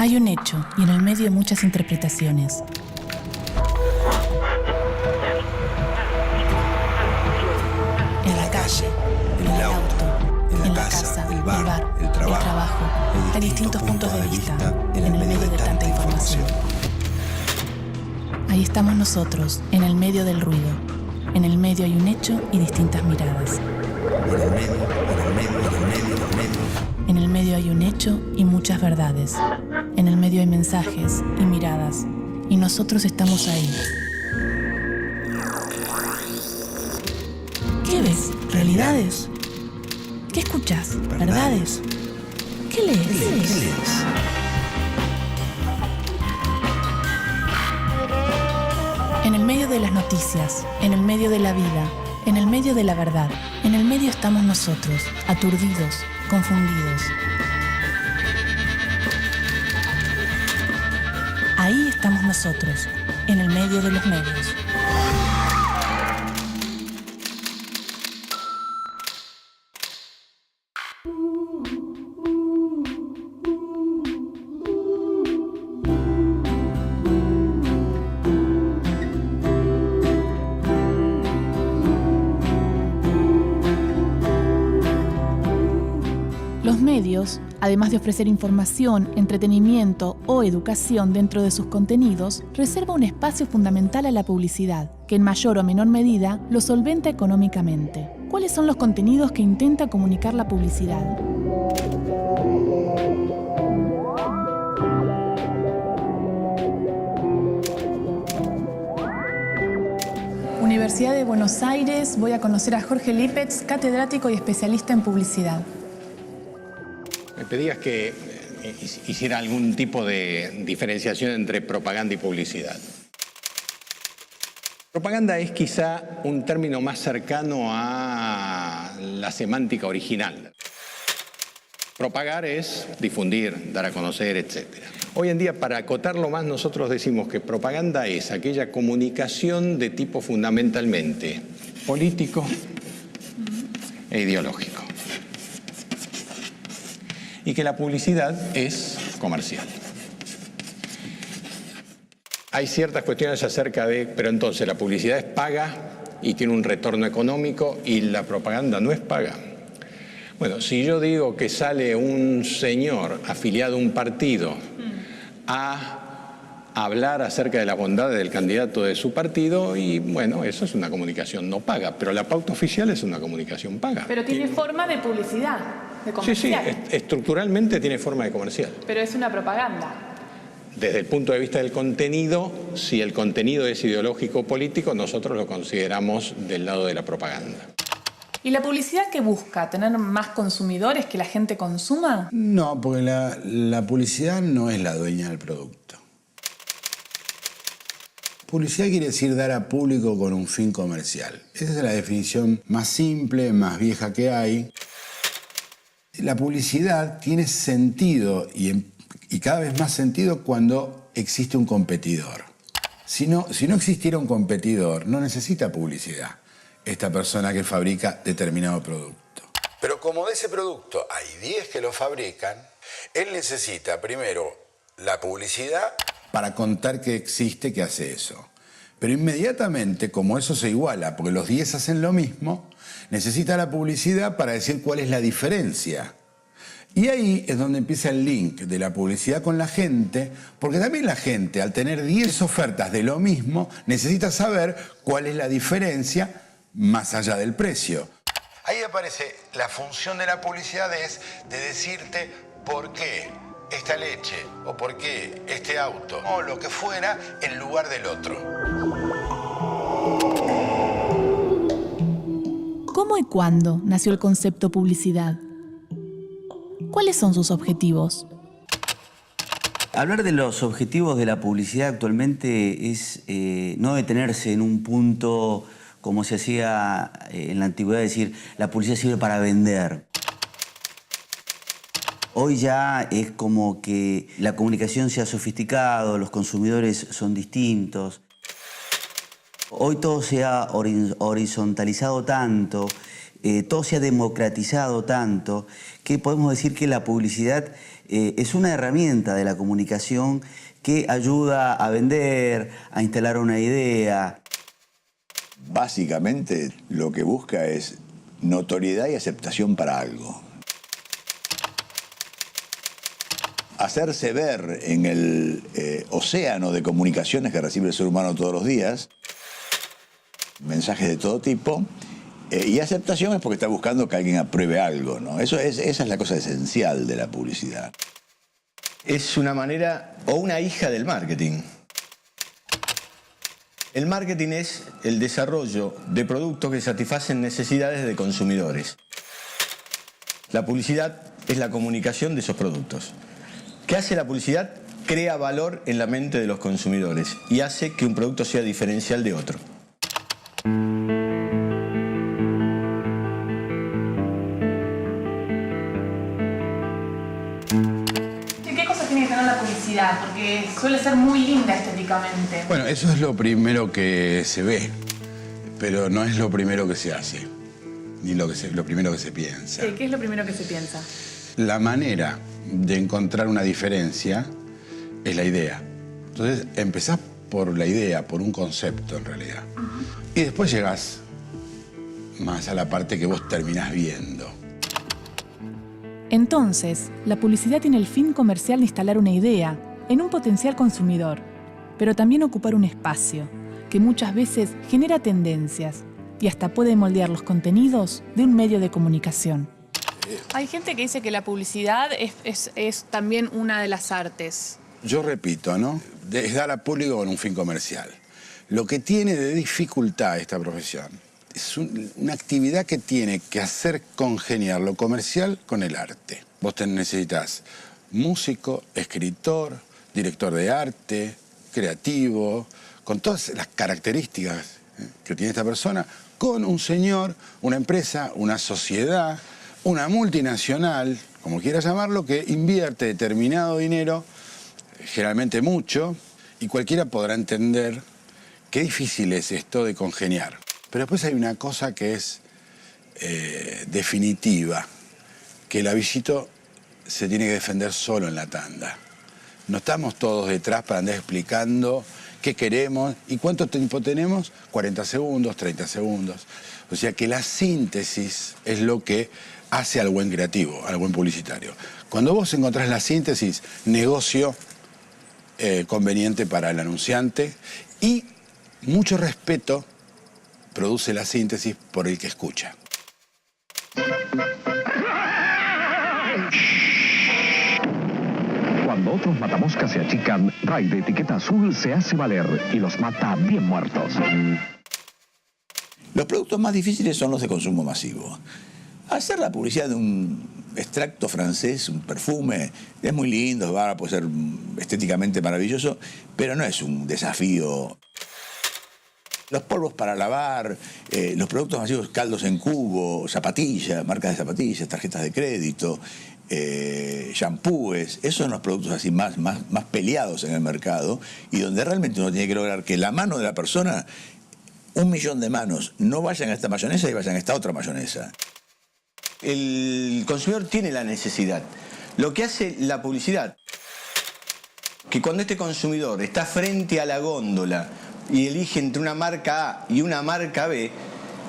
Hay un hecho y en el medio muchas interpretaciones. En la calle, en el auto, en la casa, el bar, el trabajo. Hay distintos puntos de vista en el medio de tanta información. Ahí estamos nosotros, en el medio del ruido. En el medio hay un hecho y distintas miradas. En el medio hay un hecho y muchas verdades. En el medio hay mensajes y miradas. Y nosotros estamos ahí. ¿Qué ves? ¿Realidades? ¿Qué escuchas? ¿Verdades? ¿Qué lees? En el medio de las noticias, en el medio de la vida, en el medio de la verdad, en el medio estamos nosotros, aturdidos, confundidos. Ahí estamos nosotros, en el medio de los medios. Los medios, además de ofrecer información, entretenimiento o educación dentro de sus contenidos, reserva un espacio fundamental a la publicidad, que en mayor o menor medida lo solventa económicamente. ¿Cuáles son los contenidos que intenta comunicar la publicidad? Universidad de Buenos Aires, voy a conocer a Jorge Lípez, catedrático y especialista en publicidad. Me pedías que hiciera algún tipo de diferenciación entre propaganda y publicidad. Propaganda es quizá un término más cercano a la semántica original. Propagar es difundir, dar a conocer, etc. Hoy en día, para acotarlo más, nosotros decimos que propaganda es aquella comunicación de tipo fundamentalmente político e ideológico. Y que la publicidad es comercial. Hay ciertas cuestiones acerca de, pero entonces la publicidad es paga y tiene un retorno económico y la propaganda no es paga. Bueno, si yo digo que sale un señor afiliado a un partido a hablar acerca de la bondad del candidato de su partido, y bueno, eso es una comunicación no paga, pero la pauta oficial es una comunicación paga. Pero tiene forma de publicidad. Sí, estructuralmente tiene forma de comercial. Pero es una propaganda. Desde el punto de vista del contenido, si el contenido es ideológico o político, nosotros lo consideramos del lado de la propaganda. ¿Y la publicidad qué busca? ¿Tener más consumidores, que la gente consuma? No, porque la publicidad no es la dueña del producto. Publicidad quiere decir dar a público con un fin comercial. Esa es la definición más simple, más vieja que hay. La publicidad tiene sentido y cada vez más sentido cuando existe un competidor. Si no existiera un competidor, no necesita publicidad esta persona que fabrica determinado producto. Pero como de ese producto hay 10 que lo fabrican, él necesita primero la publicidad para contar que existe, que hace eso. Pero inmediatamente, como eso se iguala, porque los 10 hacen lo mismo, necesita la publicidad para decir cuál es la diferencia. Y ahí es donde empieza el link de la publicidad con la gente, porque también la gente, al tener 10 ofertas de lo mismo, necesita saber cuál es la diferencia más allá del precio. Ahí aparece la función de la publicidad, es de decirte por qué esta leche o por qué este auto o lo que fuera en lugar del otro. ¿Cómo y cuándo nació el concepto publicidad? ¿Cuáles son sus objetivos? Hablar de los objetivos de la publicidad actualmente es no detenerse en un punto como se hacía en la antigüedad, decir la publicidad sirve para vender. Hoy ya es como que la comunicación se ha sofisticado, los consumidores son distintos. Hoy todo se ha horizontalizado tanto todo se ha democratizado tanto que podemos decir que la publicidad es una herramienta de la comunicación que ayuda a vender, a instalar una idea. Básicamente lo que busca es notoriedad y aceptación para algo. Hacerse ver en el océano de comunicaciones que recibe el ser humano todos los días, mensajes de todo tipo, y aceptación es porque está buscando que alguien apruebe algo, ¿no? Esa es la cosa esencial de la publicidad. Es una manera o una hija del marketing. El marketing es el desarrollo de productos que satisfacen necesidades de consumidores. La publicidad es la comunicación de esos productos. ¿Qué hace la publicidad? Crea valor en la mente de los consumidores y hace que un producto sea diferencial de otro. ¿Qué cosas tiene que tener la publicidad? Porque suele ser muy linda estéticamente. Bueno, eso es lo primero que se ve, pero no es lo primero que se hace, ni lo primero que se piensa. ¿Qué es lo primero que se piensa? La manera de encontrar una diferencia es la idea. Entonces empezás por la idea, por un concepto en realidad. Y después llegás más a la parte que vos terminás viendo. Entonces, la publicidad tiene el fin comercial de instalar una idea en un potencial consumidor, pero también ocupar un espacio que muchas veces genera tendencias y hasta puede moldear los contenidos de un medio de comunicación. Hay gente que dice que la publicidad es también una de las artes. Yo repito, ¿no? Es dar a público con un fin comercial. Lo que tiene de dificultad esta profesión es una actividad que tiene que hacer congeniar lo comercial con el arte. Vos necesitas músico, escritor, director de arte, creativo, con todas las características que tiene esta persona, con un señor, una empresa, una sociedad, una multinacional, como quieras llamarlo, que invierte determinado dinero, generalmente mucho, y cualquiera podrá entender qué difícil es esto de congeniar. Pero después hay una cosa que es definitiva, que el avisito se tiene que defender solo en la tanda. No estamos todos detrás para andar explicando qué queremos y cuánto tiempo tenemos, 40 segundos, 30 segundos. O sea que la síntesis es lo que hace al buen creativo, al buen publicitario. Cuando vos encontrás la síntesis, negocio conveniente para el anunciante y mucho respeto produce la síntesis por el que escucha. Cuando otros matamoscas se achican, Ray de etiqueta azul se hace valer y los mata bien muertos. Los productos más difíciles son los de consumo masivo. Hacer la publicidad de un extracto francés, un perfume, es muy lindo, puede ser estéticamente maravilloso, pero no es un desafío. Los polvos para lavar, los productos masivos, caldos en cubo, zapatillas, marcas de zapatillas, tarjetas de crédito, shampoos, esos son los productos así más peleados en el mercado y donde realmente uno tiene que lograr que la mano de la persona, 1 millón de manos, no vayan a esta mayonesa y vayan a esta otra mayonesa. El consumidor tiene la necesidad. Lo que hace la publicidad, que cuando este consumidor está frente a la góndola y elige entre una marca A y una marca B,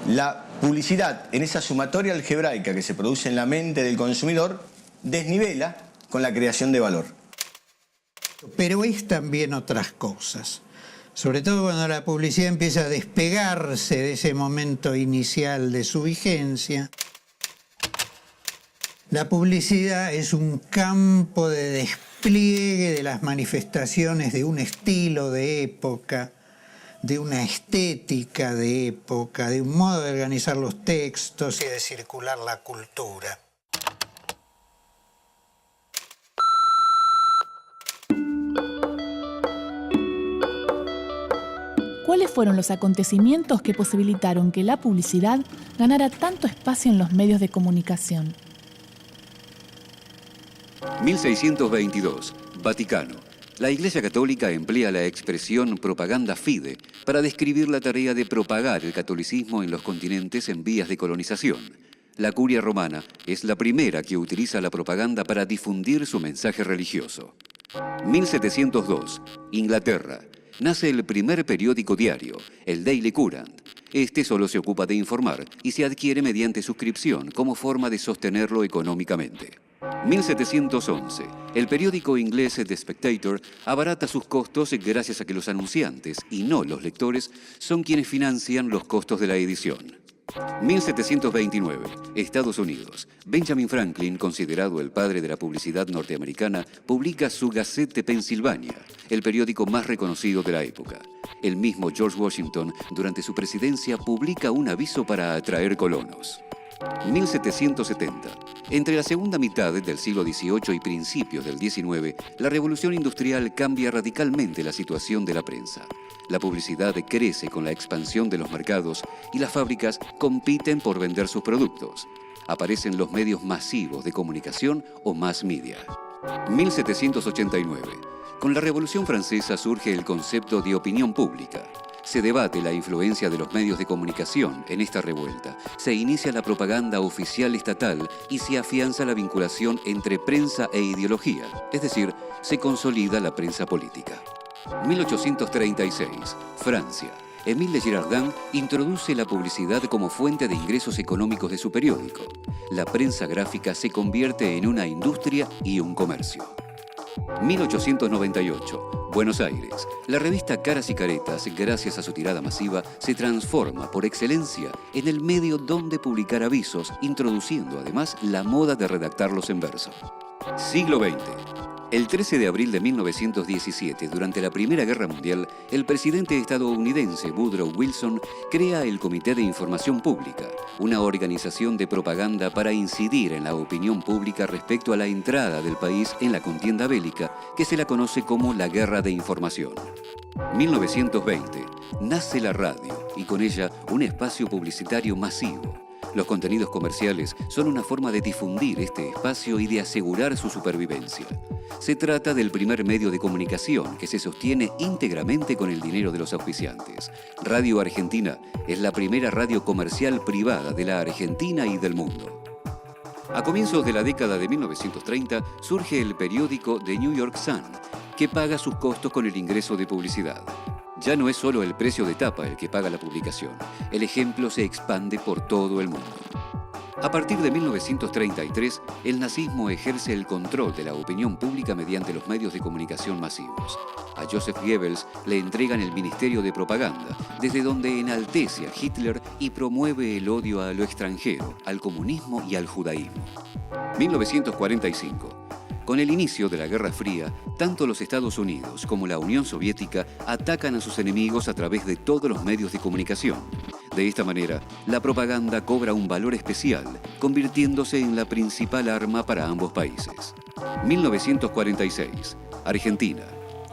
la publicidad en esa sumatoria algebraica que se produce en la mente del consumidor desnivela con la creación de valor. Pero es también otras cosas. Sobre todo cuando la publicidad empieza a despegarse de ese momento inicial de su vigencia. La publicidad es un campo de despliegue de las manifestaciones de un estilo de época, de una estética de época, de un modo de organizar los textos y de circular la cultura. ¿Cuáles fueron los acontecimientos que posibilitaron que la publicidad ganara tanto espacio en los medios de comunicación? 1622, Vaticano. La Iglesia Católica emplea la expresión propaganda fide para describir la tarea de propagar el catolicismo en los continentes en vías de colonización. La Curia Romana es la primera que utiliza la propaganda para difundir su mensaje religioso. 1702, Inglaterra. Nace el primer periódico diario, el Daily Courant. Este solo se ocupa de informar y se adquiere mediante suscripción como forma de sostenerlo económicamente. 1711. El periódico inglés The Spectator abarata sus costos gracias a que los anunciantes, y no los lectores, son quienes financian los costos de la edición. 1729. Estados Unidos. Benjamin Franklin, considerado el padre de la publicidad norteamericana, publica su Gazette de Pensilvania, el periódico más reconocido de la época. El mismo George Washington, durante su presidencia, publica un aviso para atraer colonos. 1770. Entre la segunda mitad del siglo XVIII y principios del XIX, la revolución industrial cambia radicalmente la situación de la prensa. La publicidad crece con la expansión de los mercados y las fábricas compiten por vender sus productos. Aparecen los medios masivos de comunicación o mass media. 1789. Con la Revolución Francesa surge el concepto de opinión pública. Se debate la influencia de los medios de comunicación en esta revuelta. Se inicia la propaganda oficial estatal y se afianza la vinculación entre prensa e ideología, es decir, se consolida la prensa política. 1836, Francia. Émile de Girardin introduce la publicidad como fuente de ingresos económicos de su periódico. La prensa gráfica se convierte en una industria y un comercio. 1898, Buenos Aires. La revista Caras y Caretas, gracias a su tirada masiva, se transforma por excelencia en el medio donde publicar avisos, introduciendo además la moda de redactarlos en verso. Siglo XX. El 13 de abril de 1917, durante la Primera Guerra Mundial, el presidente estadounidense Woodrow Wilson crea el Comité de Información Pública, una organización de propaganda para incidir en la opinión pública respecto a la entrada del país en la contienda bélica, que se la conoce como la Guerra de Información. 1920. Nace la radio y con ella un espacio publicitario masivo. Los contenidos comerciales son una forma de difundir este espacio y de asegurar su supervivencia. Se trata del primer medio de comunicación que se sostiene íntegramente con el dinero de los auspiciantes. Radio Argentina es la primera radio comercial privada de la Argentina y del mundo. A comienzos de la década de 1930 surge el periódico The New York Sun, que paga sus costos con el ingreso de publicidad. Ya no es solo el precio de tapa el que paga la publicación. El ejemplo se expande por todo el mundo. A partir de 1933, el nazismo ejerce el control de la opinión pública mediante los medios de comunicación masivos. A Joseph Goebbels le entregan el Ministerio de Propaganda, desde donde enaltece a Hitler y promueve el odio a lo extranjero, al comunismo y al judaísmo. 1945. Con el inicio de la Guerra Fría, tanto los Estados Unidos como la Unión Soviética atacan a sus enemigos a través de todos los medios de comunicación. De esta manera, la propaganda cobra un valor especial, convirtiéndose en la principal arma para ambos países. 1946. Argentina.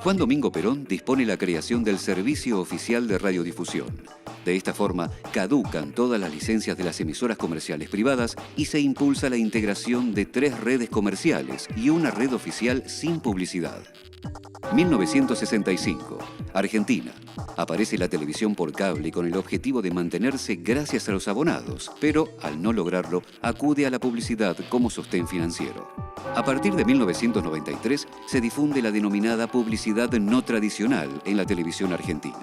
Juan Domingo Perón dispone la creación del Servicio Oficial de Radiodifusión. De esta forma, caducan todas las licencias de las emisoras comerciales privadas y se impulsa la integración de 3 redes comerciales y una red oficial sin publicidad. 1965. Argentina. Aparece la televisión por cable con el objetivo de mantenerse gracias a los abonados, pero, al no lograrlo, acude a la publicidad como sostén financiero. A partir de 1993 se difunde la denominada publicidad no tradicional en la televisión argentina.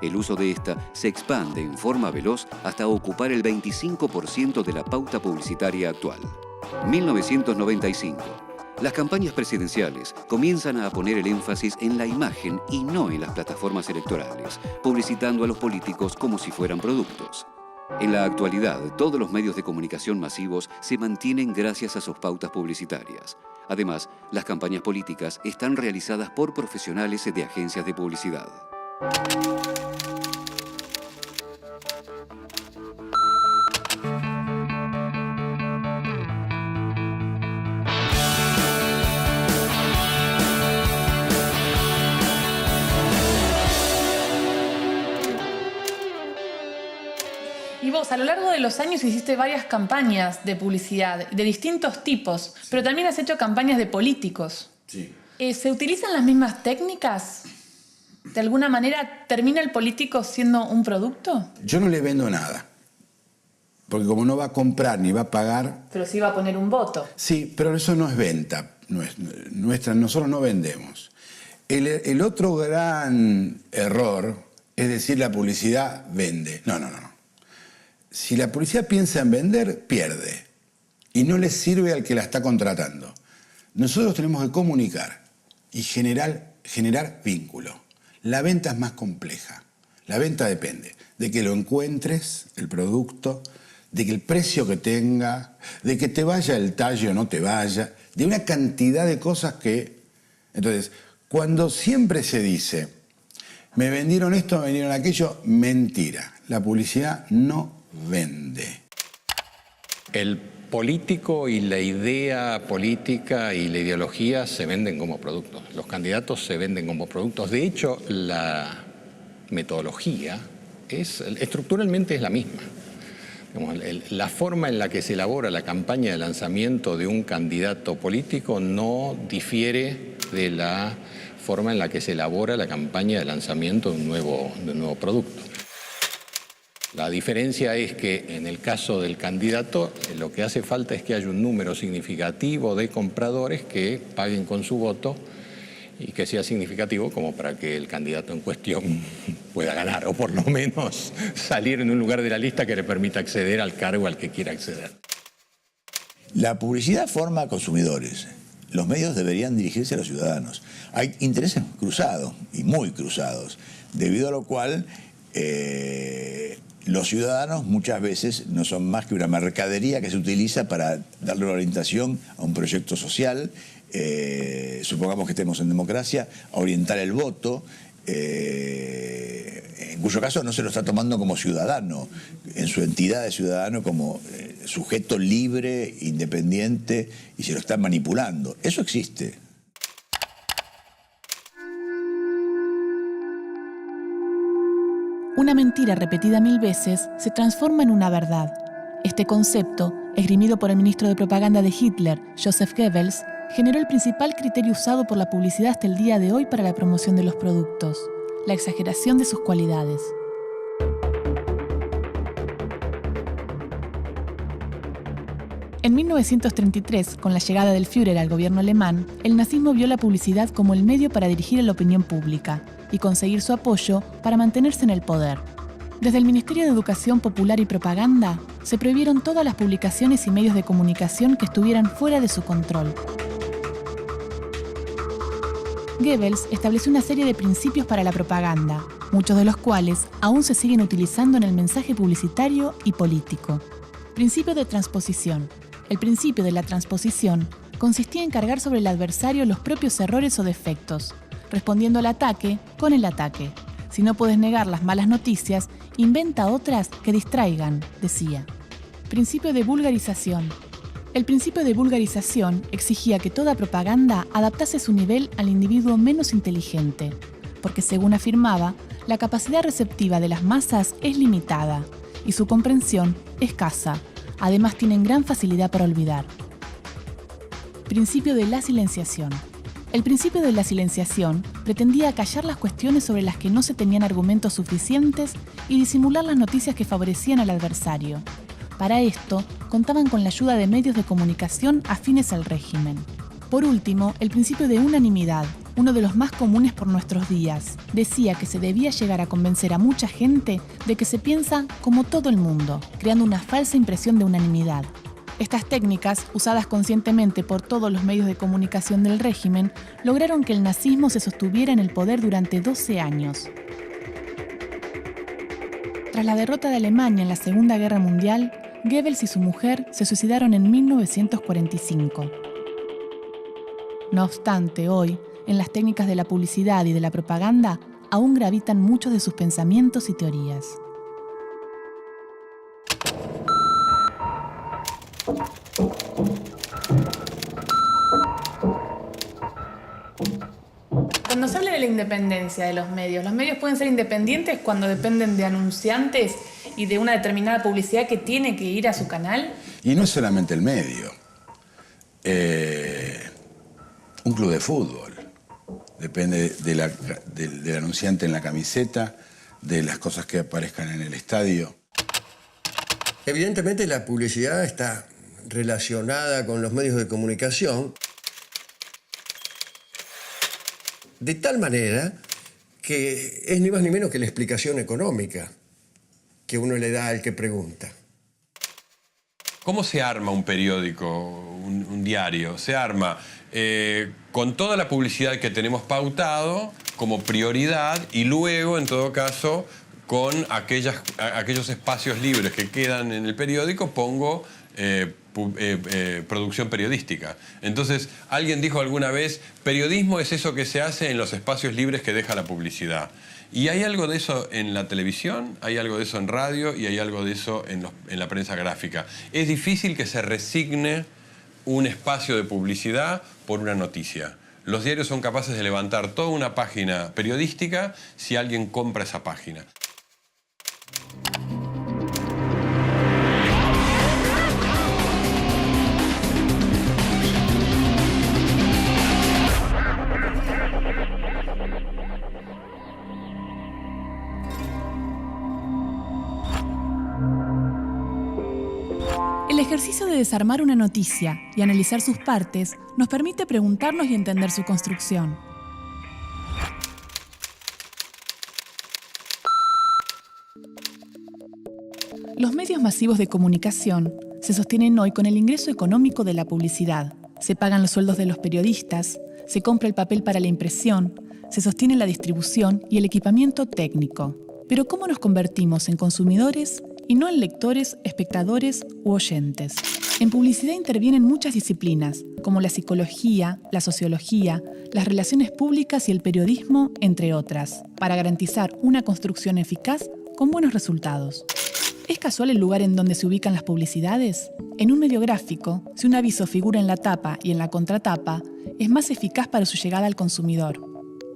El uso de esta se expande en forma veloz hasta ocupar el 25% de la pauta publicitaria actual. 1995. Las campañas presidenciales comienzan a poner el énfasis en la imagen y no en las plataformas electorales, publicitando a los políticos como si fueran productos. En la actualidad, todos los medios de comunicación masivos se mantienen gracias a sus pautas publicitarias. Además, las campañas políticas están realizadas por profesionales de agencias de publicidad. Y vos, a lo largo de los años hiciste varias campañas de publicidad, de distintos tipos, pero también has hecho campañas de políticos. Sí. ¿Se utilizan las mismas técnicas? ¿De alguna manera termina el político siendo un producto? Yo no le vendo nada. Porque como no va a comprar ni va a pagar... Pero sí va a poner un voto. Sí, pero eso no es venta. Nosotros no vendemos. El otro gran error es decir la publicidad vende. No. Si la publicidad piensa en vender, pierde. Y no le sirve al que la está contratando. Nosotros tenemos que comunicar y generar vínculo. La venta es más compleja. La venta depende de que lo encuentres, el producto, de que el precio que tenga, de que te vaya el tallo o no te vaya, de una cantidad de cosas que... Entonces, cuando siempre se dice, me vendieron esto, me vendieron aquello, mentira. La publicidad no vende. El político y la idea política y la ideología se venden como productos. Los candidatos se venden como productos. De hecho, la metodología estructuralmente es la misma. La forma en la que se elabora la campaña de lanzamiento de un candidato político no difiere de la forma en la que se elabora la campaña de lanzamiento de un nuevo producto. La diferencia es que en el caso del candidato lo que hace falta es que haya un número significativo de compradores que paguen con su voto y que sea significativo como para que el candidato en cuestión pueda ganar o por lo menos salir en un lugar de la lista que le permita acceder al cargo al que quiera acceder. La publicidad forma consumidores. Los medios deberían dirigirse a los ciudadanos. Hay intereses cruzados y muy cruzados, debido a lo cual los ciudadanos muchas veces no son más que una mercadería que se utiliza para darle una orientación a un proyecto social, supongamos que estemos en democracia, a orientar el voto, en cuyo caso no se lo está tomando como ciudadano, en su entidad de ciudadano como sujeto libre, independiente, y se lo están manipulando. Eso existe. Una mentira repetida 1000 veces se transforma en una verdad. Este concepto, esgrimido por el ministro de propaganda de Hitler, Joseph Goebbels, generó el principal criterio usado por la publicidad hasta el día de hoy para la promoción de los productos: la exageración de sus cualidades. En 1933, con la llegada del Führer al gobierno alemán, el nazismo vio la publicidad como el medio para dirigir a la opinión pública y conseguir su apoyo para mantenerse en el poder. Desde el Ministerio de Educación Popular y Propaganda, se prohibieron todas las publicaciones y medios de comunicación que estuvieran fuera de su control. Goebbels estableció una serie de principios para la propaganda, muchos de los cuales aún se siguen utilizando en el mensaje publicitario y político. Principio de transposición. El principio de la transposición consistía en cargar sobre el adversario los propios errores o defectos, respondiendo al ataque con el ataque. Si no puedes negar las malas noticias, inventa otras que distraigan, decía. Principio de vulgarización. El principio de vulgarización exigía que toda propaganda adaptase su nivel al individuo menos inteligente, porque según afirmaba, la capacidad receptiva de las masas es limitada y su comprensión escasa. Además, tienen gran facilidad para olvidar. Principio de la silenciación. El principio de la silenciación pretendía acallar las cuestiones sobre las que no se tenían argumentos suficientes y disimular las noticias que favorecían al adversario. Para esto, contaban con la ayuda de medios de comunicación afines al régimen. Por último, el principio de unanimidad, uno de los más comunes por nuestros días, decía que se debía llegar a convencer a mucha gente de que se piensa como todo el mundo, creando una falsa impresión de unanimidad. Estas técnicas, usadas conscientemente por todos los medios de comunicación del régimen, lograron que el nazismo se sostuviera en el poder durante 12 años. Tras la derrota de Alemania en la Segunda Guerra Mundial, Goebbels y su mujer se suicidaron en 1945. No obstante, hoy, en las técnicas de la publicidad y de la propaganda, aún gravitan muchos de sus pensamientos y teorías. Cuando se habla de la independencia de los medios pueden ser independientes cuando dependen de anunciantes y de una determinada publicidad que tiene que ir a su canal. Y no es solamente el medio. Un club de fútbol. depende del anunciante en la camiseta, de las cosas que aparezcan en el estadio. Evidentemente la publicidad está relacionada con los medios de comunicación de tal manera que es ni más ni menos que la explicación económica que uno le da al que pregunta. ¿Cómo se arma un periódico, un diario? Se arma con toda la publicidad que tenemos pautado como prioridad y luego, en todo caso, con aquellos espacios libres que quedan en el periódico, pongo producción periodística. Entonces, alguien dijo alguna vez, periodismo es eso que se hace en los espacios libres que deja la publicidad. Y hay algo de eso en la televisión, hay algo de eso en radio y hay algo de eso en la prensa gráfica. Es difícil que se resigne un espacio de publicidad por una noticia. Los diarios son capaces de levantar toda una página periodística si alguien compra esa página. El ejercicio de desarmar una noticia y analizar sus partes nos permite preguntarnos y entender su construcción. Los medios masivos de comunicación se sostienen hoy con el ingreso económico de la publicidad. Se pagan los sueldos de los periodistas, se compra el papel para la impresión, se sostiene la distribución y el equipamiento técnico. Pero ¿cómo nos convertimos en consumidores y no en lectores, espectadores u oyentes? En publicidad intervienen muchas disciplinas, como la psicología, la sociología, las relaciones públicas y el periodismo, entre otras, para garantizar una construcción eficaz con buenos resultados. ¿Es casual el lugar en donde se ubican las publicidades? En un medio gráfico, si un aviso figura en la tapa y en la contratapa, es más eficaz para su llegada al consumidor.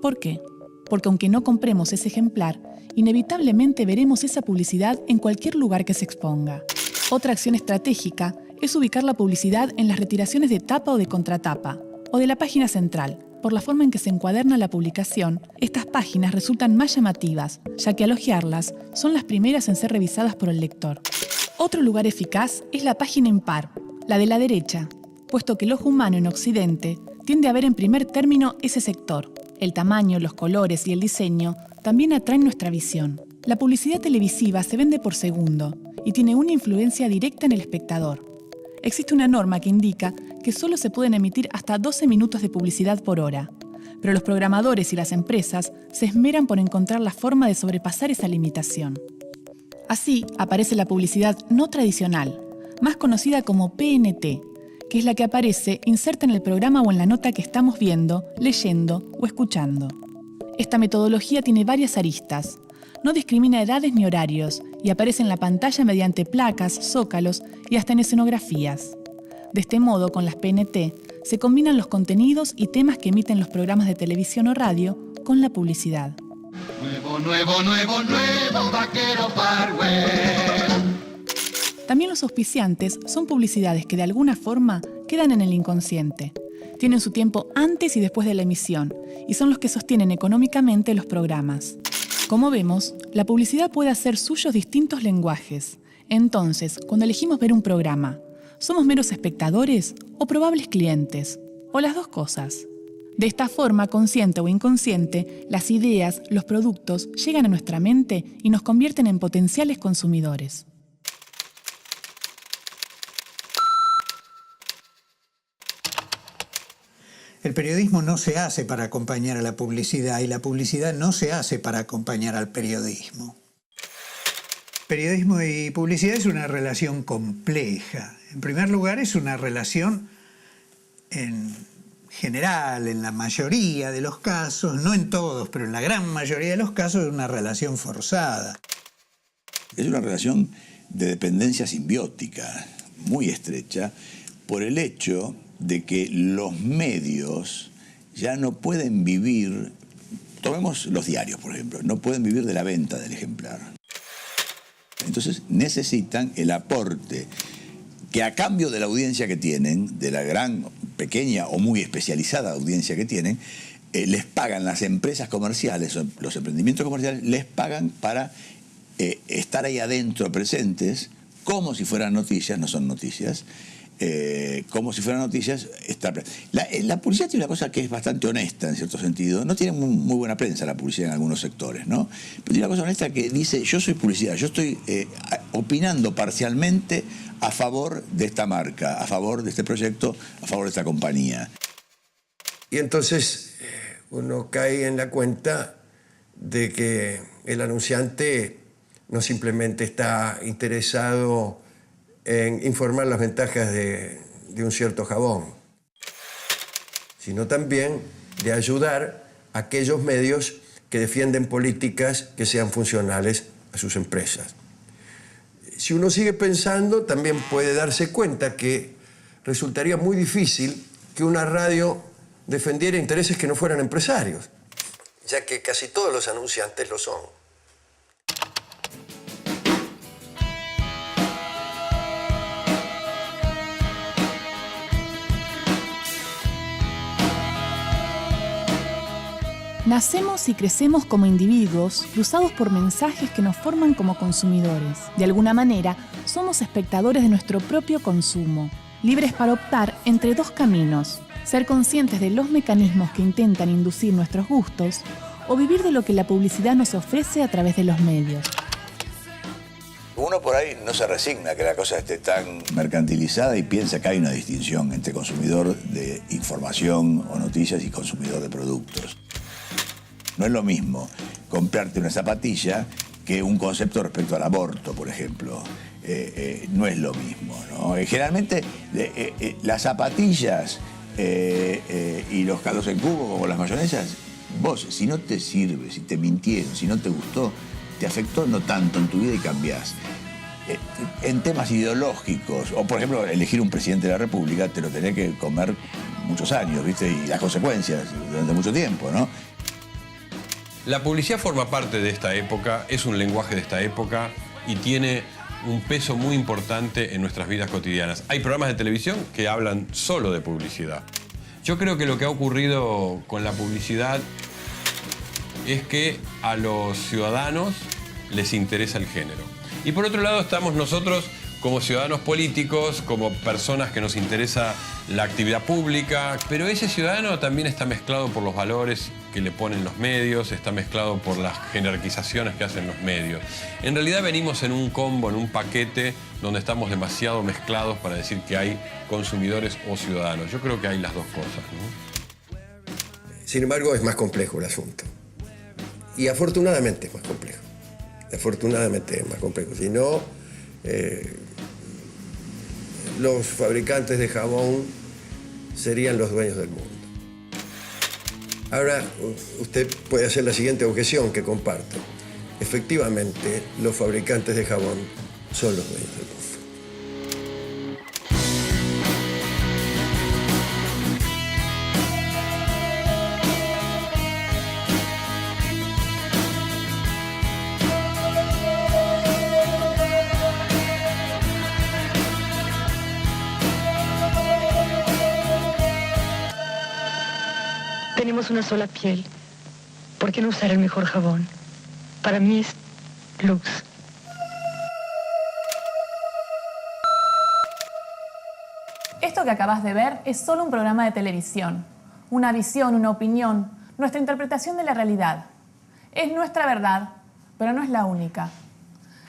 ¿Por qué? Porque aunque no compremos ese ejemplar, inevitablemente veremos esa publicidad en cualquier lugar que se exponga. Otra acción estratégica es ubicar la publicidad en las retiraciones de tapa o de contratapa, o de la página central. Por la forma en que se encuaderna la publicación, estas páginas resultan más llamativas, ya que al hojearlas son las primeras en ser revisadas por el lector. Otro lugar eficaz es la página impar, la de la derecha, puesto que el ojo humano en Occidente tiende a ver en primer término ese sector. El tamaño, los colores y el diseño también atraen nuestra visión. La publicidad televisiva se vende por segundo y tiene una influencia directa en el espectador. Existe una norma que indica que solo se pueden emitir hasta 12 minutos de publicidad por hora, pero los programadores y las empresas se esmeran por encontrar la forma de sobrepasar esa limitación. Así aparece la publicidad no tradicional, más conocida como PNT, que es la que aparece inserta en el programa o en la nota que estamos viendo, leyendo o escuchando. Esta metodología tiene varias aristas. No discrimina edades ni horarios y aparece en la pantalla mediante placas, zócalos y hasta en escenografías. De este modo, con las PNT, se combinan los contenidos y temas que emiten los programas de televisión o radio con la publicidad. Nuevo, nuevo, nuevo, nuevo vaquero Farwell. También los auspiciantes son publicidades que de alguna forma quedan en el inconsciente. Tienen su tiempo antes y después de la emisión y son los que sostienen económicamente los programas. Como vemos, la publicidad puede hacer suyos distintos lenguajes. Entonces, cuando elegimos ver un programa, ¿somos meros espectadores o probables clientes? O las dos cosas. De esta forma, consciente o inconsciente, las ideas, los productos llegan a nuestra mente y nos convierten en potenciales consumidores. El periodismo no se hace para acompañar a la publicidad y la publicidad no se hace para acompañar al periodismo. Periodismo y publicidad es una relación compleja. En primer lugar, es una relación en general, en la mayoría de los casos, no en todos, pero en la gran mayoría de los casos, es una relación forzada. Es una relación de dependencia simbiótica, muy estrecha, por el hecho de que los medios ya no pueden vivir, tomemos los diarios por ejemplo, no pueden vivir de la venta del ejemplar. Entonces necesitan el aporte que a cambio de la audiencia que tienen, de la gran, pequeña o muy especializada audiencia que tienen, les pagan las empresas comerciales, los emprendimientos comerciales, les pagan para estar ahí adentro presentes, como si fueran noticias, no son noticias, como si fueran noticias. La publicidad tiene una cosa que es bastante honesta en cierto sentido. No tiene muy buena prensa la publicidad en algunos sectores, ¿no? Pero tiene una cosa honesta que dice: yo soy publicidad, yo estoy opinando parcialmente a favor de esta marca, a favor de este proyecto, a favor de esta compañía. Y entonces uno cae en la cuenta de que el anunciante no simplemente está interesado en informar las ventajas de un cierto jabón, sino también de ayudar a aquellos medios que defienden políticas que sean funcionales a sus empresas. Si uno sigue pensando, también puede darse cuenta que resultaría muy difícil que una radio defendiera intereses que no fueran empresarios, ya que casi todos los anunciantes lo son. Nacemos y crecemos como individuos, cruzados por mensajes que nos forman como consumidores. De alguna manera, somos espectadores de nuestro propio consumo, libres para optar entre dos caminos: ser conscientes de los mecanismos que intentan inducir nuestros gustos, o vivir de lo que la publicidad nos ofrece a través de los medios. Uno por ahí no se resigna que la cosa esté tan mercantilizada y piensa que hay una distinción entre consumidor de información o noticias y consumidor de productos. No es lo mismo comprarte una zapatilla que un concepto respecto al aborto, por ejemplo. No es lo mismo, ¿no? Generalmente las zapatillas y los caldos en cubo, como las mayonesas, vos, si no te sirve, si te mintieron, si no te gustó, te afectó no tanto en tu vida y cambiás. En temas ideológicos, o por ejemplo, elegir un presidente de la República, te lo tenés que comer muchos años, ¿viste? Y las consecuencias durante mucho tiempo, ¿no? La publicidad forma parte de esta época, es un lenguaje de esta época y tiene un peso muy importante en nuestras vidas cotidianas. Hay programas de televisión que hablan solo de publicidad. Yo creo que lo que ha ocurrido con la publicidad es que a los ciudadanos les interesa el género. Y por otro lado estamos nosotros como ciudadanos políticos, como personas que nos interesa la actividad pública, pero ese ciudadano también está mezclado por los valores que le ponen los medios, está mezclado por las jerarquizaciones que hacen los medios. En realidad venimos en un combo, en un paquete, donde estamos demasiado mezclados para decir que hay consumidores o ciudadanos. Yo creo que hay las dos cosas, ¿no? Sin embargo, es más complejo el asunto. Y afortunadamente es más complejo. Afortunadamente es más complejo. Si no, los fabricantes de jabón serían los dueños del mundo. Ahora, usted puede hacer la siguiente objeción que comparto. Efectivamente, los fabricantes de jabón son los dueños del mundo. Tenemos una sola piel. ¿Por qué no usar el mejor jabón? Para mí es Lux. Esto que acabas de ver es solo un programa de televisión. Una visión, una opinión, nuestra interpretación de la realidad. Es nuestra verdad, pero no es la única.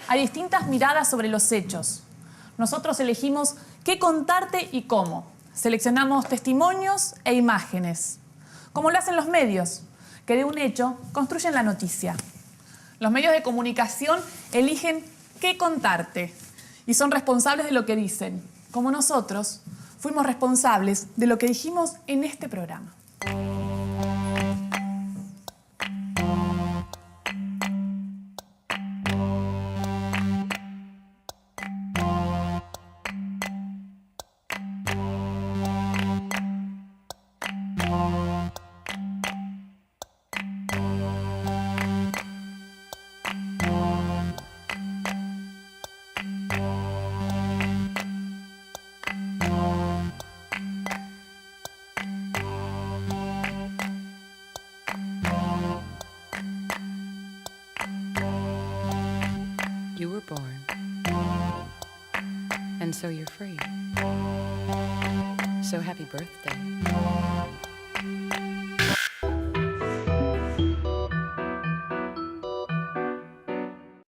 Hay distintas miradas sobre los hechos. Nosotros elegimos qué contarte y cómo. Seleccionamos testimonios e imágenes, como lo hacen los medios, que de un hecho construyen la noticia. Los medios de comunicación eligen qué contarte y son responsables de lo que dicen, como nosotros fuimos responsables de lo que dijimos en este programa. You were born. And so you're free. So happy birthday.